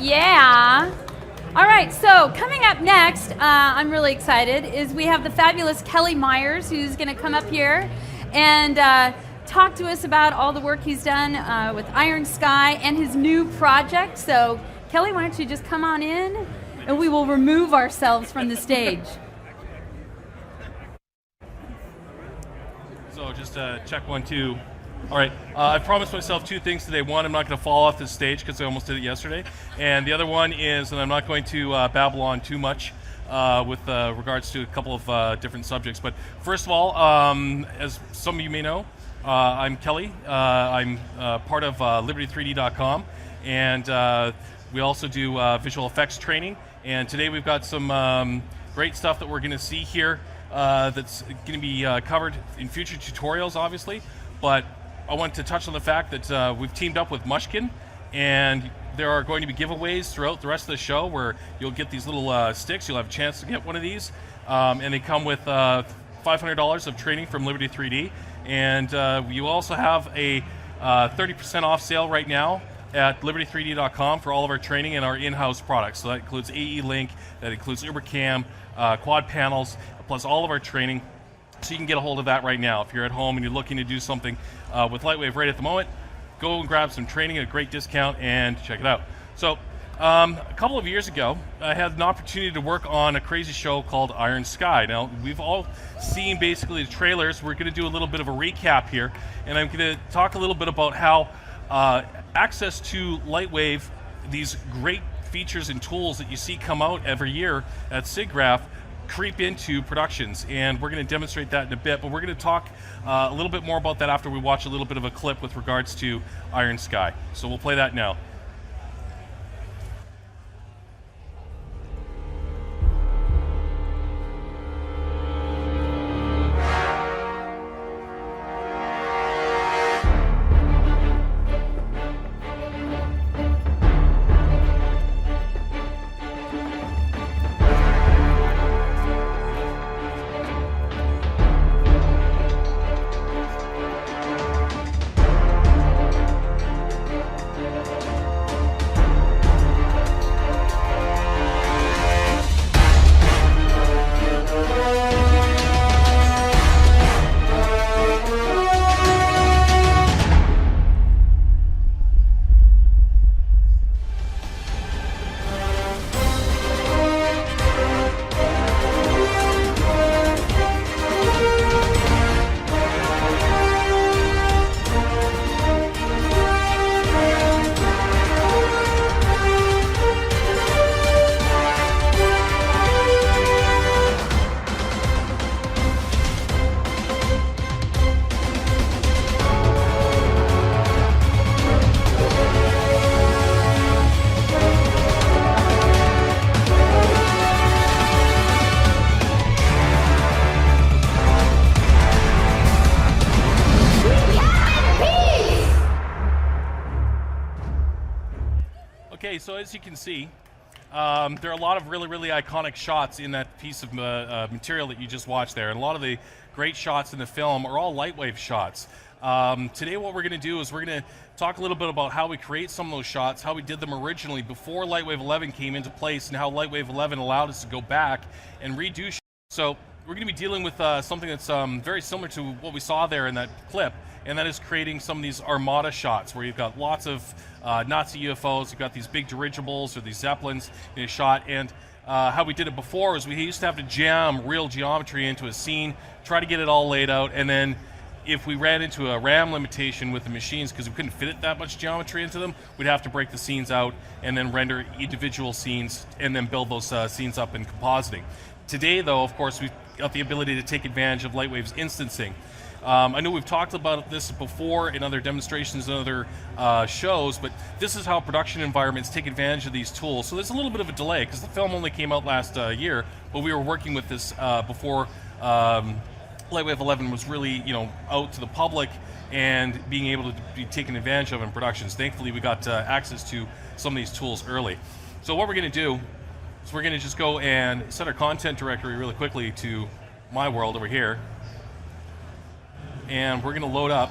Yeah. All right, so coming up next, I'm really excited, is we have the fabulous Kelly Myers, who's going to come up here and talk to us about all the work he's done with Iron Sky and his new project. So Kelly, why don't you just come on in and we will remove ourselves from the stage. So just check 1, 2. All right, I promised myself 2 things today. One, I'm not going to fall off this stage because I almost did it yesterday. And the other one is that I'm not going to babble on too much with regards to a couple of different subjects. But first of all, as some of you may know, I'm Kelly. I'm part of liberty3d.com, and we also do visual effects training. And today we've got some great stuff that we're going to see here that's going to be covered in future tutorials, obviously. But I want to touch on the fact that we've teamed up with Mushkin, and there are going to be giveaways throughout the rest of the show where you'll get these little sticks. You'll have a chance to get one of these, and they come with $500 of training from Liberty 3D. And you also have a 30% off sale right now at liberty3d.com for all of our training and our in-house products. So that includes AE Link, that includes UberCam, quad panels, plus all of our training. So you can get a hold of that right now. If you're at home and you're looking to do something with Lightwave right at the moment, go and grab some training at a great discount and check it out. So a couple of years ago, I had an opportunity to work on a crazy show called Iron Sky. Now, we've all seen basically the trailers. We're going to do a little bit of a recap here, and I'm going to talk a little bit about how access to Lightwave, these great features and tools that you see come out every year at Siggraph, creep into productions, and we're going to demonstrate that in a bit, but we're going to talk a little bit more about that after we watch a little bit of a clip with regards to Iron Sky. So we'll play that now. Okay, so as you can see, there are a lot of really iconic shots in that piece of material that you just watched there, and a lot of the great shots in the film are all Lightwave shots. Today what we're going to do is we're going to talk a little bit about how we create some of those shots, how we did them originally before Lightwave 11 came into place, and how Lightwave 11 allowed us to go back and redo shots. So we're going to be dealing with something that's very similar to what we saw there in that clip, and that is creating some of these Armada shots where you've got lots of Nazi UFOs, you've got these big dirigibles or these Zeppelins in a shot, and how we did it before is we used to have to jam real geometry into a scene, try to get it all laid out, and then if we ran into a RAM limitation with the machines because we couldn't fit it that much geometry into them, we'd have to break the scenes out and then render individual scenes and then build those scenes up in compositing. Today, though, of course, we've got the ability to take advantage of Lightwave's instancing. I know we've talked about this before in other demonstrations and other shows, but this is how production environments take advantage of these tools. So there's a little bit of a delay because the film only came out last year, but we were working with this before Lightwave 11 was really, out to the public and being able to be taken advantage of in productions. Thankfully, we got access to some of these tools early. So what we're going to do is we're going to just go and set our content directory really quickly to my world over here. And we're going to load up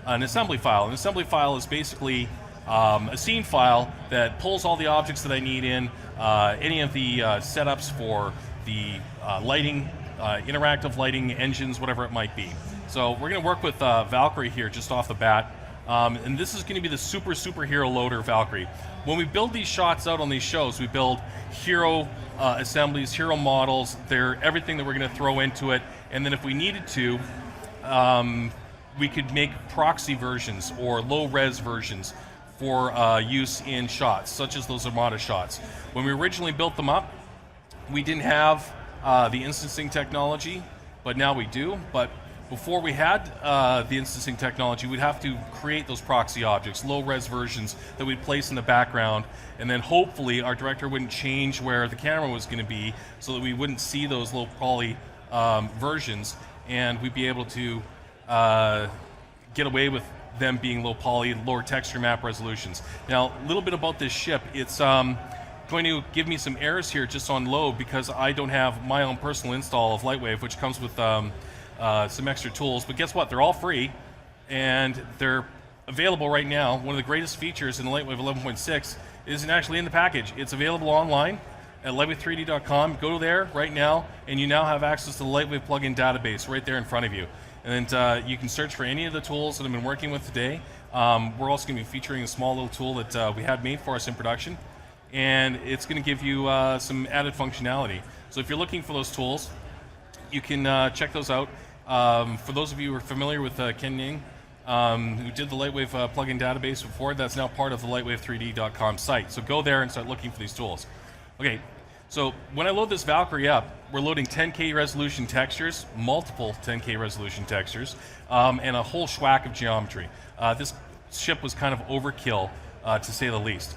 an assembly file. An assembly file is basically a scene file that pulls all the objects that I need in, any of the setups for the lighting, interactive lighting, engines, whatever it might be. So we're going to work with Valkyrie here just off the bat. And this is going to be the superhero loader Valkyrie. When we build these shots out on these shows, we build hero assemblies, hero models. They're everything that we're going to throw into it. And then if we needed to, we could make proxy versions or low-res versions for use in shots, such as those Armada shots. When we originally built them up, we didn't have the instancing technology, but now we do. But before we had the instancing technology, we'd have to create those proxy objects, low-res versions that we'd place in the background, and then hopefully our director wouldn't change where the camera was going to be so that we wouldn't see those low poly versions, and we'd be able to get away with them being low poly, lower texture map resolutions. Now, a little bit about this ship. It's going to give me some errors here just on load because I don't have my own personal install of Lightwave, which comes with some extra tools, but guess what? They're all free, and they're available right now. One of the greatest features in Lightwave 11.6 isn't actually in the package. It's available online at lightwave3d.com. Go there right now, and you now have access to the Lightwave plugin database right there in front of you. And you can search for any of the tools that I've been working with today. We're also going to be featuring a small little tool that we had made for us in production, and it's going to give you some added functionality. So if you're looking for those tools, you can check those out. For those of you who are familiar with Ken Ning, who did the Lightwave plugin database before, that's now part of the lightwave3d.com site. So go there and start looking for these tools. Okay, so when I load this Valkyrie up, we're loading 10K resolution textures, multiple 10K resolution textures, and a whole schwack of geometry. This ship was kind of overkill, to say the least.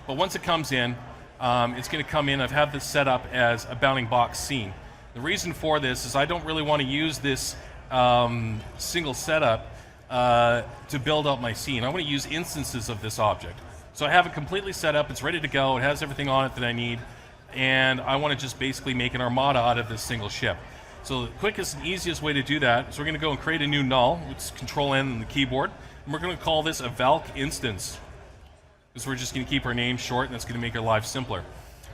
But once it comes in, it's going to come in. I've had this set up as a bounding box scene. The reason for this is I don't really want to use this single setup to build out my scene. I want to use instances of this object. So I have it completely set up, it's ready to go, it has everything on it that I need, and I want to just basically make an Armada out of this single ship. So the quickest and easiest way to do that is we're going to go and create a new null, which is Control-N on the keyboard, and we're going to call this a Valk instance. Because we're just going to keep our name short, and that's going to make our life simpler.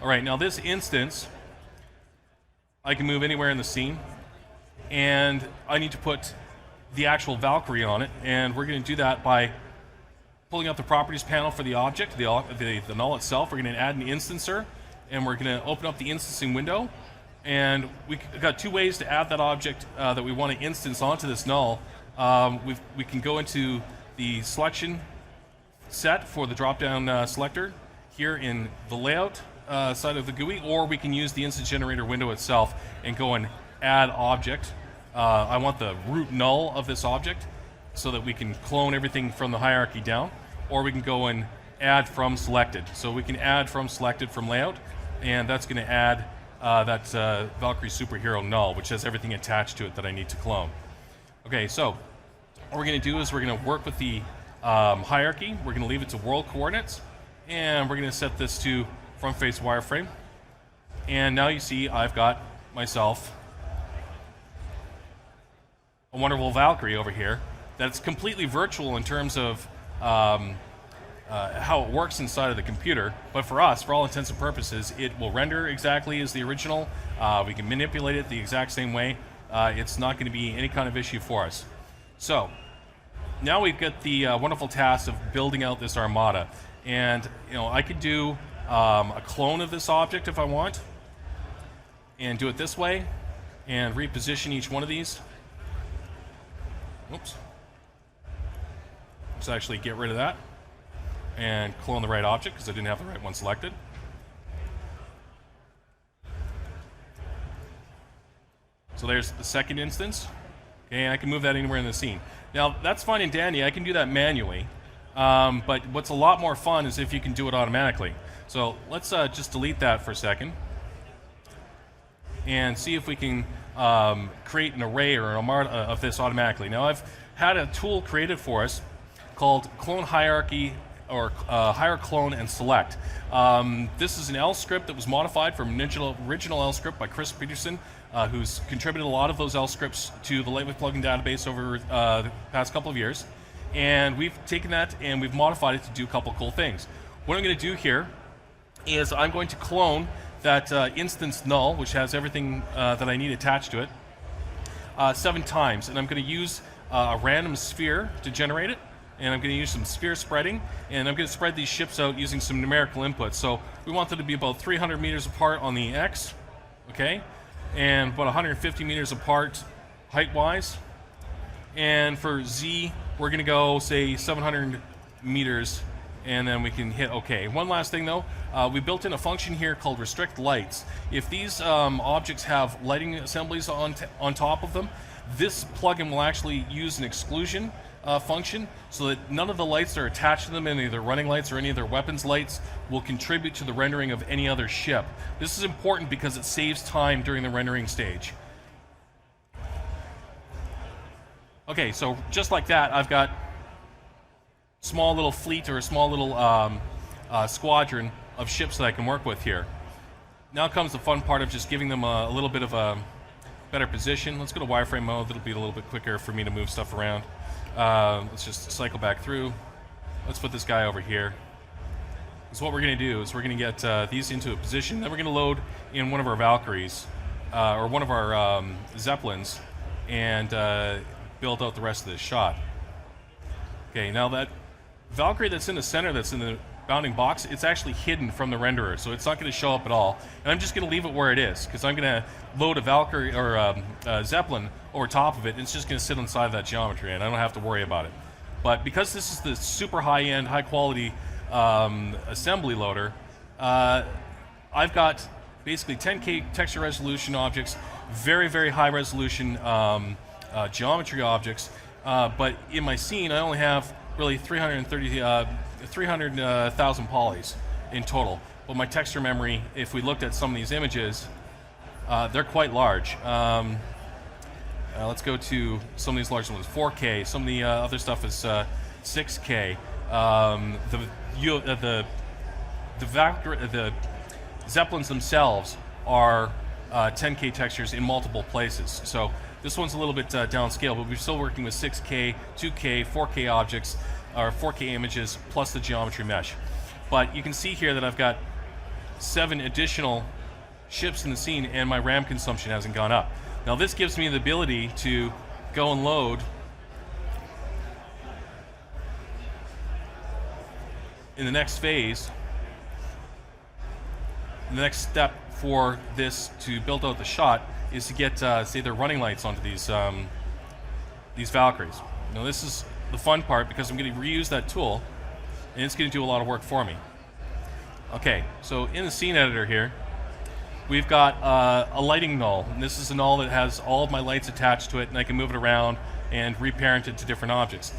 All right, now this instance, I can move anywhere in the scene, and I need to put the actual Valkyrie on it, and we're going to do that by pulling up the properties panel for the object, the null itself. We're going to add an instancer, and we're going to open up the instancing window, and we've got two ways to add that object that we want to instance onto this null. We can go into the selection set for the drop-down selector here in the layout side of the GUI, or we can use the instance generator window itself and go and add object. I want the root null of this object so that we can clone everything from the hierarchy down, or we can go and add from selected. So we can add from selected from layout, and that's going to add that Valkyrie superhero null, which has everything attached to it that I need to clone. Okay, so what we're going to do is we're going to work with the hierarchy. We're going to leave it to world coordinates, and we're going to set this to front face wireframe. And now you see I've got myself a wonderful Valkyrie over here that's completely virtual in terms of how it works inside of the computer, but for us, for all intents and purposes, it will render exactly as the original. We can manipulate it the exact same way. It's not going to be any kind of issue for us. So now we've got the wonderful task of building out this Armada, and I could do a clone of this object if I want, and do it this way, and reposition each one of these. Oops. Let's actually get rid of that and clone the right object because I didn't have the right one selected. So there's the second instance. Okay, and I can move that anywhere in the scene. Now that's fine and dandy. I can do that manually, but what's a lot more fun is if you can do it automatically. So let's just delete that for a second and see if we can create an array or an Armada of this automatically. Now I've had a tool created for us called Clone Hierarchy, or Hire, Clone, and Select. This is an L script that was modified from an original L script by Chris Peterson, who's contributed a lot of those L scripts to the Lightwave plugin database over the past couple of years. And we've taken that and we've modified it to do a couple cool things. What I'm going to do here is I'm going to clone that instance null, which has everything that I need attached to it, 7 times. And I'm going to use a random sphere to generate it. And I'm going to use some sphere spreading. And I'm going to spread these ships out using some numerical inputs. So we want them to be about 300 meters apart on the X, okay? And about 150 meters apart height-wise. And for Z, we're going to go, say, 700 meters, and then we can hit OK. One last thing, though. We built in a function here called restrict lights. If these objects have lighting assemblies on top of them, this plugin will actually use an exclusion function so that none of the lights that are attached to them, any of their running lights or any of their weapons lights, will contribute to the rendering of any other ship. This is important because it saves time during the rendering stage. Okay, so just like that, I've got a small little fleet or a small little squadron of ships that I can work with here. Now comes the fun part of just giving them a little bit of a better position. Let's go to wireframe mode. That'll be a little bit quicker for me to move stuff around. Let's just cycle back through. Let's put this guy over here. So what we're going to do is we're going to get these into a position. Then we're going to load in one of our Valkyries, or one of our Zeppelins, and build out the rest of this shot. Okay, now that Valkyrie that's in the center, that's in the bounding box, it's actually hidden from the renderer, so it's not going to show up at all. And I'm just going to leave it where it is, because I'm going to load a Valkyrie or a Zeppelin over top of it, and it's just going to sit inside that geometry, and I don't have to worry about it. But because this is the super high-end, high-quality assembly loader, I've got basically 10K texture resolution objects, very, very high-resolution geometry objects, but in my scene I only have really 300,000 polys in total. But my texture memory, if we looked at some of these images, they're quite large. Let's go to some of these larger ones, 4K. Some of the other stuff is 6K. The Zeppelins themselves are 10K textures in multiple places. So this one's a little bit downscale, but we're still working with 6K, 2K, 4K objects, or 4K images, plus the geometry mesh. But you can see here that I've got 7 additional ships in the scene, and my RAM consumption hasn't gone up. Now this gives me the ability to go and load in the next phase. The next step for this to build out the shot is to get, say, their running lights onto these Valkyries. Now this is the fun part, because I'm going to reuse that tool, and it's going to do a lot of work for me. Okay, so in the scene editor here, we've got a lighting null, and this is a null that has all of my lights attached to it, and I can move it around and reparent it to different objects.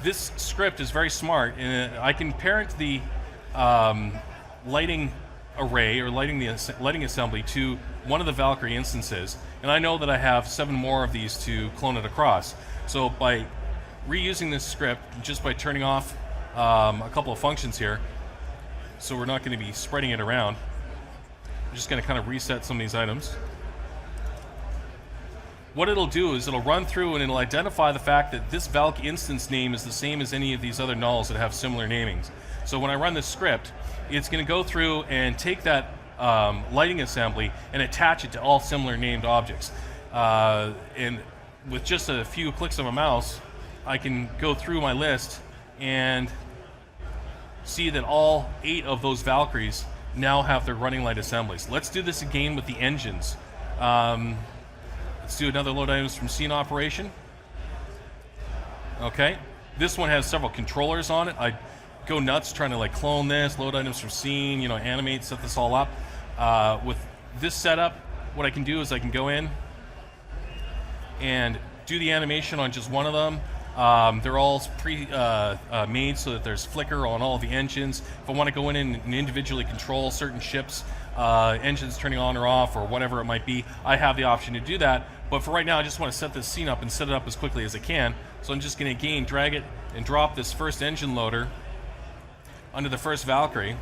This script is very smart, and I can parent the lighting array or lighting assembly to one of the Valkyrie instances, and I know that I have 7 more of these to clone it across. So by reusing this script, just by turning off a couple of functions here, so we're not going to be spreading it around, I'm just going to kind of reset some of these items. What it'll do is it'll run through and it'll identify the fact that this Valk instance name is the same as any of these other nulls that have similar namings. So when I run this script, it's going to go through and take that lighting assembly and attach it to all similar named objects. And with just a few clicks of a mouse, I can go through my list and see that all 8 of those Valkyries now have their running light assemblies. Let's do this again with the engines. Let's do another load items from scene operation. Okay, this one has several controllers on it. I go nuts trying to like clone this, load items from scene, animate, set this all up. With this setup, what I can do is I can go in and do the animation on just one of them. They're all made so that there's flicker on all the engines. If I want to go in and individually control certain ships, engines turning on or off or whatever it might be, I have the option to do that. But for right now, I just want to set this scene up and set it up as quickly as I can. So I'm just going to again drag it and drop this first engine loader under the first Valkyrie.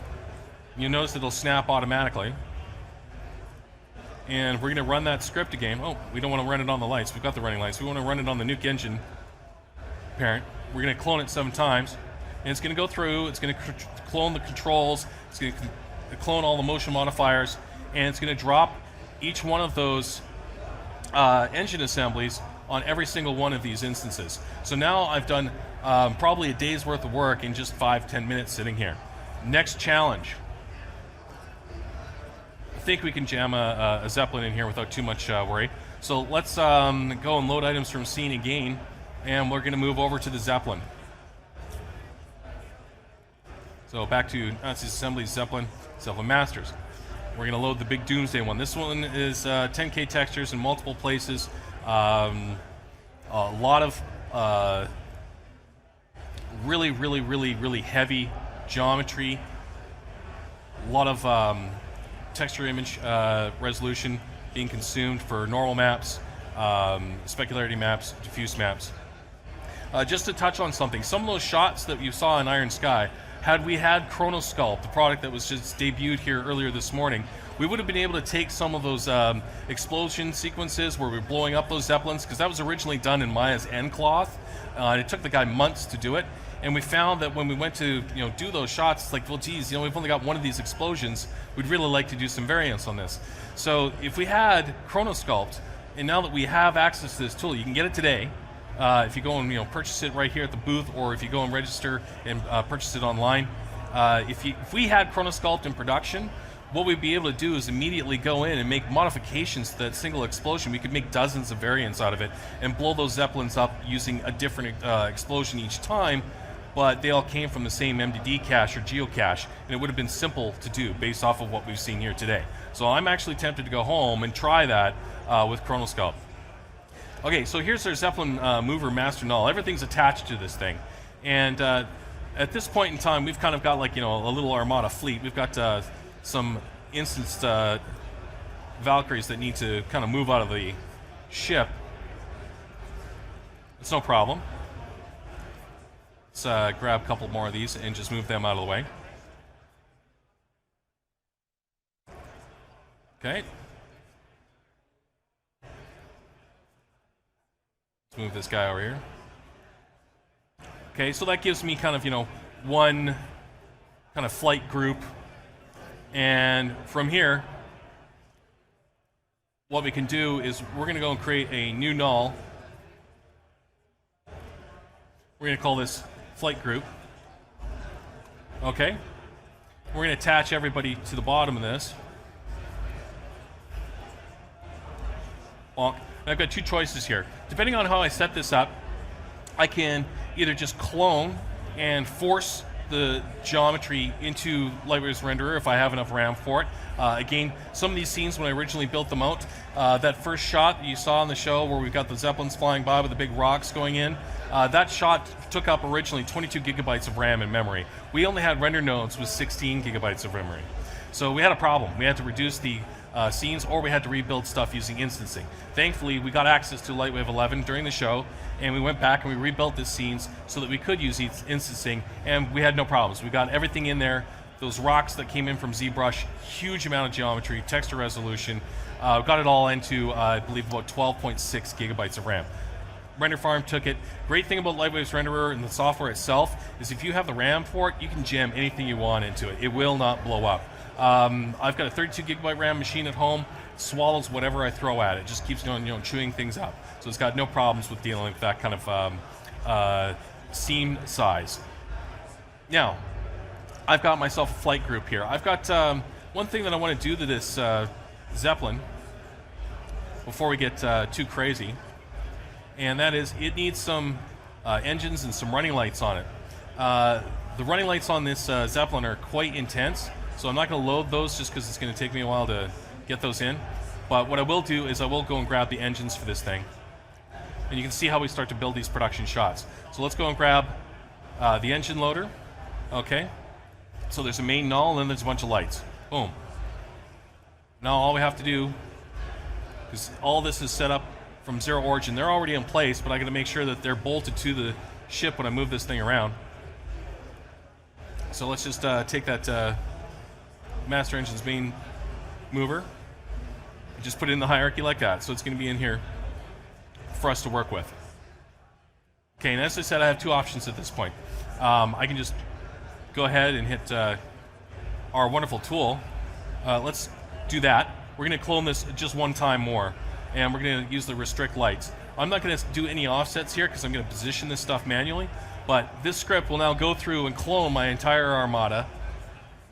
You'll notice it'll snap automatically. And we're going to run that script again. Oh, we don't want to run it on the lights. We've got the running lights. We want to run it on the nuke engine parent. we're going to clone it 7 times, and it's going to go through, it's going to clone the controls, it's going to clone all the motion modifiers, and it's going to drop each one of those engine assemblies on every single one of these instances. So now I've done probably a day's worth of work in just 5-10 minutes sitting here. Next challenge. I think we can jam a Zeppelin in here without too much worry. So let's go and load items from scene again, and we're going to move over to the Zeppelin. So back to Nazi Assembly Zeppelin Masters. We're going to load the big Doomsday one. This one is 10K textures in multiple places. A lot of really heavy geometry. A lot of texture image resolution being consumed for normal maps, specularity maps, diffuse maps. Just to touch on something, some of those shots that you saw in Iron Sky, had we had Chronosculpt, the product that was just debuted here earlier this morning, we would have been able to take some of those explosion sequences where we're blowing up those Zeppelins, because that was originally done in Maya's end cloth. It took the guy months to do it, and we found that when we went to do those shots, it's like, well, geez, we've only got one of these explosions. We'd really like to do some variants on this. So if we had Chronosculpt, and now that we have access to this tool, you can get it today. If you go and purchase it right here at the booth, or if you go and register and purchase it online, if we had Chronosculpt in production, what we'd be able to do is immediately go in and make modifications to that single explosion. We could make dozens of variants out of it and blow those Zeppelins up using a different explosion each time, but they all came from the same MDD cache or geocache, and it would have been simple to do based off of what we've seen here today. So I'm actually tempted to go home and try that with Chronosculpt. Okay, so here's our Zeppelin mover master null. Everything's attached to this thing, and at this point in time, we've kind of got like a little Armada fleet. We've got some instanced Valkyries that need to kind of move out of the ship. It's no problem. Let's grab a couple more of these and just move them out of the way. Okay. Move this guy over here. Okay, so that gives me kind of, one kind of flight group. And from here, what we can do is we're going to go and create a new null. We're going to call this flight group. Okay. We're going to attach everybody to the bottom of this. Bonk. I've got 2 choices here. Depending on how I set this up, I can either just clone and force the geometry into Lightwave's renderer if I have enough RAM for it. Again, some of these scenes when I originally built them out, that first shot that you saw on the show where we've got the Zeppelins flying by with the big rocks going in, that shot took up originally 22 gigabytes of RAM in memory. We only had render nodes with 16 gigabytes of memory. So we had a problem. We had to reduce the scenes, or we had to rebuild stuff using instancing. Thankfully, we got access to Lightwave 11 during the show, and we went back and we rebuilt the scenes so that we could use instancing, and we had no problems. We got everything in there. Those rocks that came in from ZBrush, huge amount of geometry, texture resolution, got it all into, I believe, about 12.6 gigabytes of RAM. Render Farm took it. Great thing about Lightwave's renderer and the software itself is if you have the RAM for it, you can jam anything you want into it. It will not blow up. I've got a 32 gigabyte RAM machine at home. It swallows whatever I throw at it. It just keeps going, chewing things up. So it's got no problems with dealing with that kind of scene size. Now, I've got myself a flight group here. I've got one thing that I want to do to this Zeppelin before we get too crazy, and that is it needs some engines and some running lights on it. The running lights on this Zeppelin are quite intense. So I'm not going to load those just because it's going to take me a while to get those in. But what I will do is I will go and grab the engines for this thing. And you can see how we start to build these production shots. So let's go and grab the engine loader. Okay. So there's a main null, and then there's a bunch of lights. Boom. Now all we have to do, because all this is set up from zero origin, they're already in place, but I got to make sure that they're bolted to the ship when I move this thing around. So let's just take that master engine's main mover and just put it in the hierarchy like that. So it's going to be in here for us to work with. Okay, and as I said, I have two options at this point. I can just go ahead and hit our wonderful tool. Let's do that. We're going to clone this just one time more, and we're going to use the restrict lights. I'm not going to do any offsets here because I'm going to position this stuff manually, but this script will now go through and clone my entire Armada,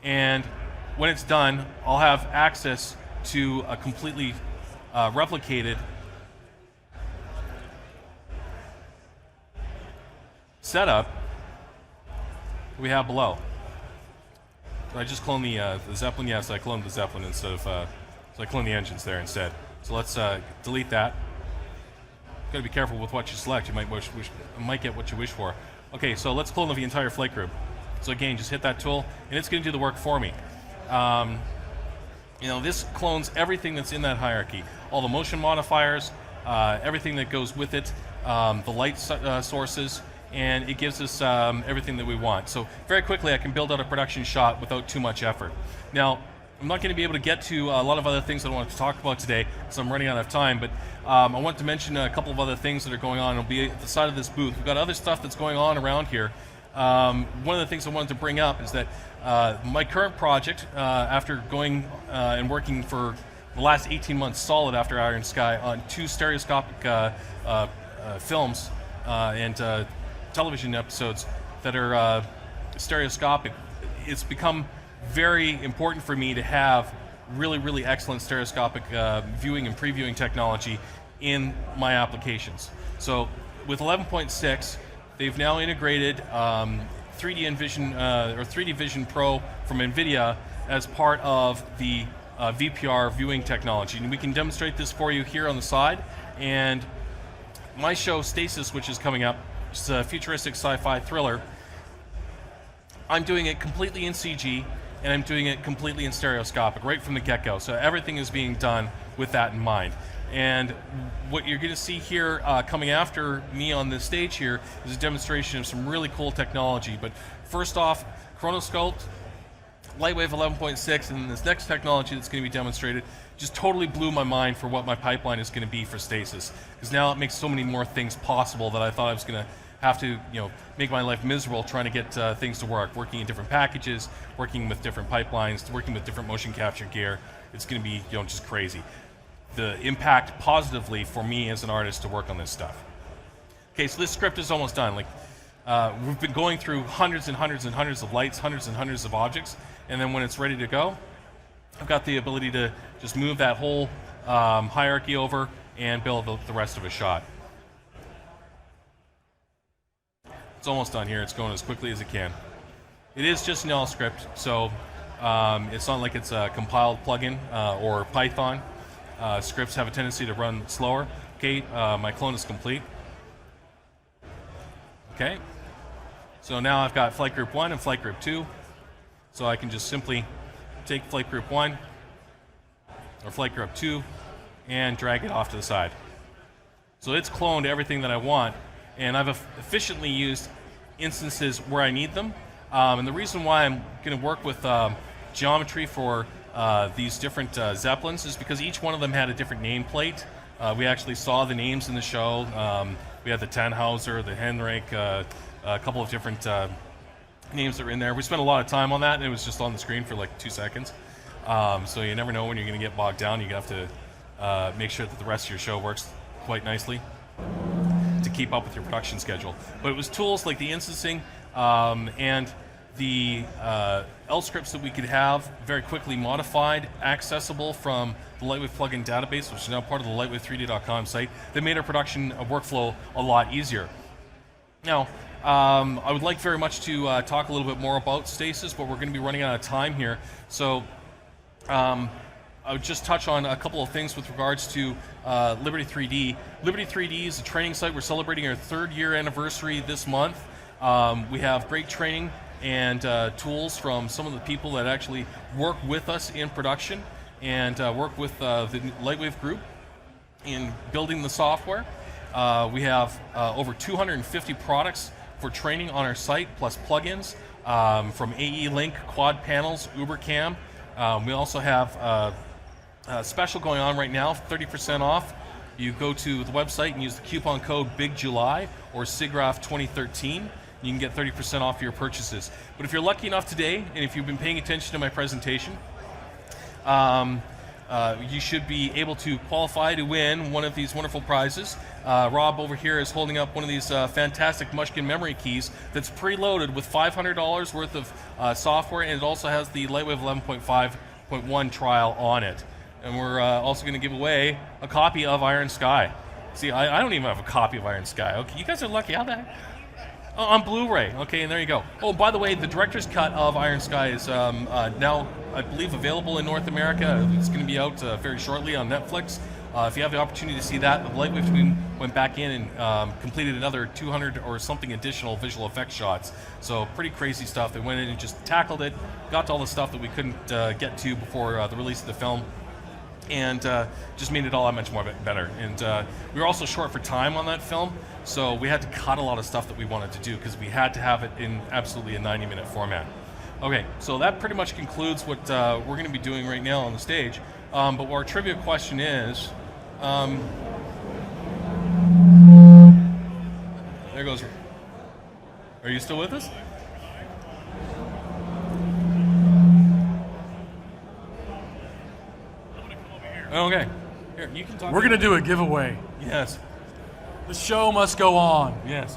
and when it's done, I'll have access to a completely replicated setup we have below. Did I just clone the Zeppelin? Yes, I cloned the Zeppelin instead of, so I cloned the engines there instead. So let's delete that. Got to be careful with what you select. You might get what you wish for. Okay, so let's clone the entire flight group. So again, just hit that tool, and it's going to do the work for me. This clones everything that's in that hierarchy. All the motion modifiers, everything that goes with it, the light sources, and it gives us everything that we want. So very quickly, I can build out a production shot without too much effort. Now, I'm not going to be able to get to a lot of other things that I wanted to talk about today, because I'm running out of time, but I want to mention a couple of other things that are going on. It'll be at the side of this booth. We've got other stuff that's going on around here. One of the things I wanted to bring up is that my current project, after going and working for the last 18 months solid after Iron Sky on 2 stereoscopic films and television episodes that are stereoscopic, it's become very important for me to have really, really excellent stereoscopic viewing and previewing technology in my applications. So with 11.6, they've now integrated 3D Envision or 3D Vision Pro from NVIDIA as part of the VPR viewing technology. And we can demonstrate this for you here on the side. And my show, Stasis, which is coming up, it's a futuristic sci-fi thriller. I'm doing it completely in CG, and I'm doing it completely in stereoscopic, right from the get-go. So everything is being done with that in mind. And what you're going to see here coming after me on this stage here is a demonstration of some really cool technology. But first off, Chronosculpt, Lightwave 11.6, and this next technology that's going to be demonstrated just totally blew my mind for what my pipeline is going to be for Stasis. Because now it makes so many more things possible that I thought I was going to have to, make my life miserable trying to get things to work, working in different packages, working with different pipelines, working with different motion capture gear. It's going to be, just crazy. The impact positively for me as an artist to work on this stuff. Okay, so this script is almost done. We've been going through hundreds and hundreds and hundreds of lights, hundreds and hundreds of objects, and then when it's ready to go, I've got the ability to just move that whole hierarchy over and build the rest of a shot. It's almost done here. It's going as quickly as it can. It is just an L script, so it's not like it's a compiled plugin or Python. Scripts have a tendency to run slower. Okay, my clone is complete. Okay, so now I've got Flight Group 1 and Flight Group 2. So I can just simply take Flight Group 1 or Flight Group 2 and drag it off to the side. So it's cloned everything that I want, and I've efficiently used instances where I need them. And the reason why I'm going to work with geometry for these different Zeppelins is because each one of them had a different nameplate. We actually saw the names in the show. We had the Tannhauser, the Henrik, a couple of different names that were in there. We spent a lot of time on that, and it was just on the screen for like 2 seconds. So you never know when you're going to get bogged down. You have to make sure that the rest of your show works quite nicely to keep up with your production schedule. But it was tools like the instancing and the L scripts that we could have very quickly modified, accessible from the Lightwave plugin database, which is now part of the lightwave3d.com site, that made our production workflow a lot easier. Now, I would like very much to talk a little bit more about Stasis, but we're going to be running out of time here. So I would just touch on a couple of things with regards to Liberty 3D. Liberty 3D is a training site. We're celebrating our 3rd year anniversary this month. We have great training and tools from some of the people that actually work with us in production and work with the Lightwave group in building the software. We have over 250 products for training on our site, plus plugins from AE Link, Quad Panels, UberCam. We also have a special going on right now, 30% off you go to the website and use the coupon code BIGJULY or Siggraph 2013. You can get 30% off your purchases. But if you're lucky enough today, and if you've been paying attention to my presentation, you should be able to qualify to win one of these wonderful prizes. Rob over here is holding up one of these fantastic Mushkin memory keys that's preloaded with $500 worth of software, and it also has the Lightwave 11.5.1 trial on it. And we're also going to give away a copy of Iron Sky. See, I don't even have a copy of Iron Sky. Okay, you guys are lucky. How the heck? Oh, on Blu-ray. Okay, and there you go. Oh, by the way, the director's cut of Iron Sky is now, I believe, available in North America. It's going to be out very shortly on Netflix. If you have the opportunity to see that, the Lightwave team went back in and completed another 200 or something additional visual effects shots. So pretty crazy stuff. They went in and just tackled it, got to all the stuff that we couldn't get to before the release of the film, and just made it all that much more better. And we were also short for time on that film, so we had to cut a lot of stuff that we wanted to do because we had to have it in absolutely a 90-minute format. Okay, so that pretty much concludes what we're going to be doing right now on the stage. But what our trivia question is, there goes. Are you still with us? Okay. Here, you can talk. We're going to do a giveaway. Yes. The show must go on. Yes.